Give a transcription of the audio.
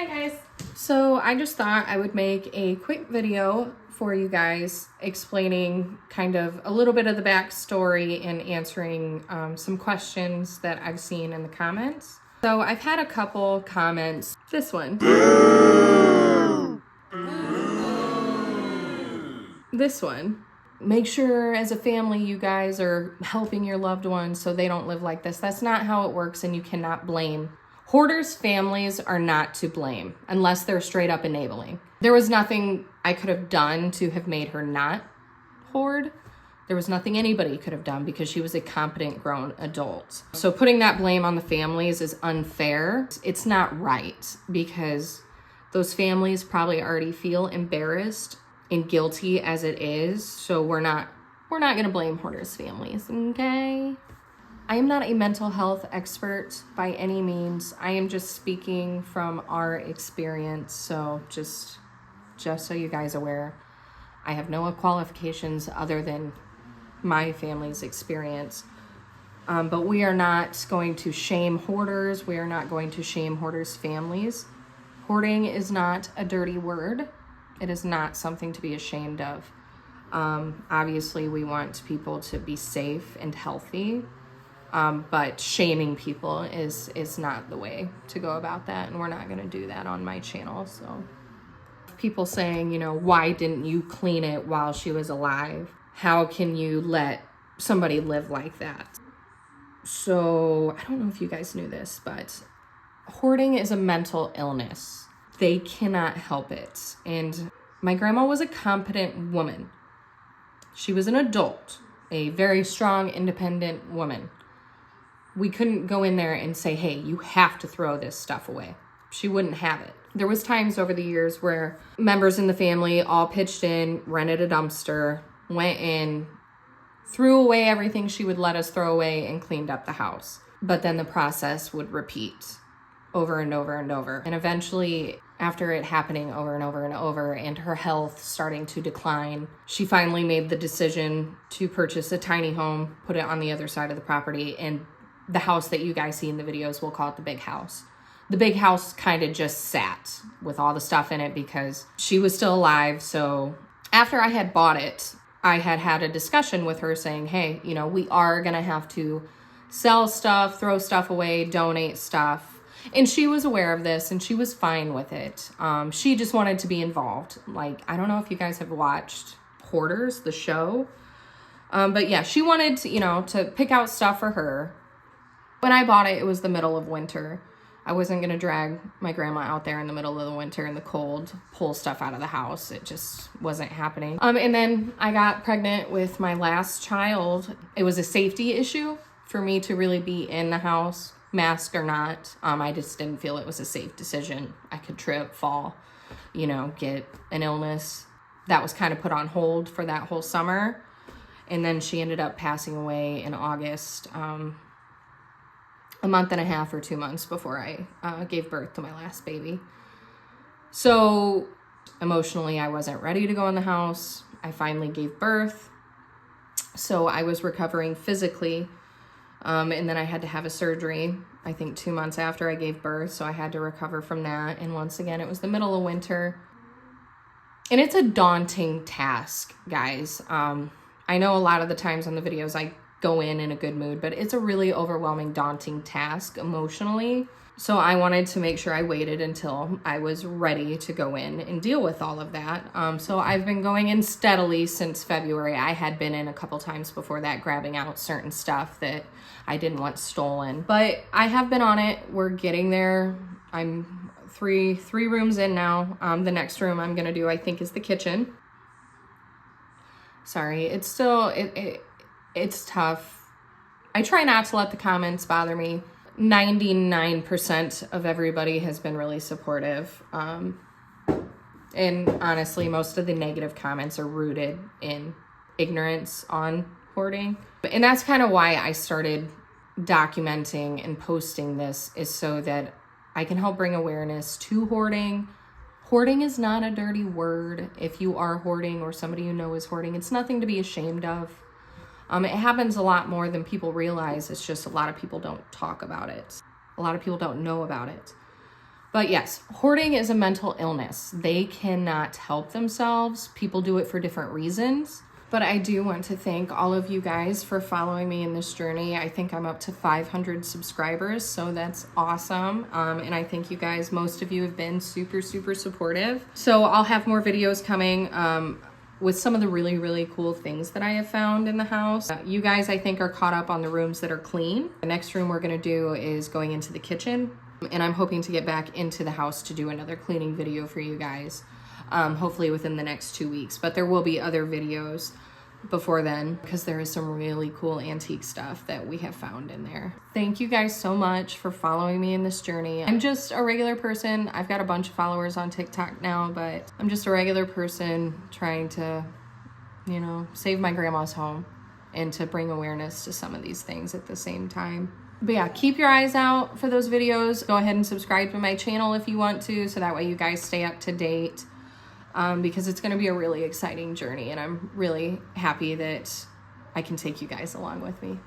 Hi guys. So I just thought I would make a quick video for you guys explaining kind of a little bit of the backstory and answering some questions that I've seen in the comments. So I've had a couple comments. This one. This one. Make sure as a family you guys are helping your loved ones so they don't live like this. That's not how it works, and you cannot blame. Hoarders' families are not to blame unless they're straight up enabling. There was nothing I could have done to have made her not hoard. There was nothing anybody could have done because she was a competent grown adult. So putting that blame on the families is unfair. It's not right because those families probably already feel embarrassed and guilty as it is. So we're not gonna blame hoarders' families, okay? I am not a mental health expert by any means. I am just speaking from our experience. So just so you guys are aware, I have no qualifications other than my family's experience. But we are not going to shame hoarders. We are not going to shame hoarders' families. Hoarding is not a dirty word. It is not something to be ashamed of. Obviously, we want people to be safe and healthy. But shaming people is not the way to go about that, and we're not going to do that on my channel. So people saying, why didn't you clean it while she was alive? How can you let somebody live like that? So I don't know if you guys knew this, but hoarding is a mental illness. They cannot help it. And my grandma was a competent woman. She was an adult, a very strong, independent woman. We couldn't go in there and say, hey, you have to throw this stuff away. She wouldn't have it. There was times over the years where members in the family all pitched in, rented a dumpster, went in, threw away everything she would let us throw away, and cleaned up the house. But then the process would repeat over and over and over. And eventually, after it happening over and over and over and her health starting to decline, she finally made the decision to purchase a tiny home, put it on the other side of the property, and the house that you guys see in the videos, we'll call it the big house. The big house kind of just sat with all the stuff in it because she was still alive. So after I had bought it, I had a discussion with her saying, hey, we are going to have to sell stuff, throw stuff away, donate stuff. And she was aware of this and she was fine with it. She just wanted to be involved. Like, I don't know if you guys have watched Hoarders, the show. But yeah, she wanted to, to pick out stuff for her. When I bought it, it was the middle of winter. I wasn't going to drag my grandma out there in the middle of the winter in the cold, pull stuff out of the house. It just wasn't happening. And then I got pregnant with my last child. It was a safety issue for me to really be in the house, mask or not. I just didn't feel it was a safe decision. I could trip, fall, get an illness. That was kind of put on hold for that whole summer. And then she ended up passing away in August, a month and a half or 2 months before I gave birth to my last baby. So emotionally, I wasn't ready to go in the house. I finally gave birth. So I was recovering physically. And then I had to have a surgery, I think 2 months after I gave birth. So I had to recover from that. And once again, it was the middle of winter. And it's a daunting task, guys. I know a lot of the times on the videos I go in a good mood, but it's a really overwhelming, daunting task emotionally. So I wanted to make sure I waited until I was ready to go in and deal with all of that. So I've been going in steadily since February. I had been in a couple times before that, grabbing out certain stuff that I didn't want stolen. But I have been on it. We're getting there. I'm three rooms in now. The next room I'm gonna do, I think, is the kitchen. Sorry, it's still, it's tough. I try not to let the comments bother me. 99% of everybody has been really supportive. And honestly, most of the negative comments are rooted in ignorance on hoarding. And that's kind of why I started documenting and posting this, is so that I can help bring awareness to hoarding. Hoarding is not a dirty word. If you are hoarding or somebody you know is hoarding, it's nothing to be ashamed of. It happens a lot more than people realize. It's just a lot of people don't talk about it. A lot of people don't know about it. But yes, hoarding is a mental illness. They cannot help themselves. People do it for different reasons. But I do want to thank all of you guys for following me in this journey. I think I'm up to 500 subscribers, so that's awesome. And I thank you guys. Most of you have been super, super supportive. So I'll have more videos coming with some of the really, really cool things that I have found in the house. You guys, I think, are caught up on the rooms that are clean. The next room we're gonna do is going into the kitchen. And I'm hoping to get back into the house to do another cleaning video for you guys, hopefully within the next 2 weeks. But there will be other videos before then because there is some really cool antique stuff that we have found in there. Thank you guys so much for following me in this journey. I'm just a regular person. I've got a bunch of followers on TikTok now, but I'm just a regular person trying to, you know, save my grandma's home and to bring awareness to some of these things at the same time. But yeah, keep your eyes out for those videos. Go ahead and subscribe to my channel if you want to, so that way you guys stay up to date, because it's going to be a really exciting journey, and I'm really happy that I can take you guys along with me.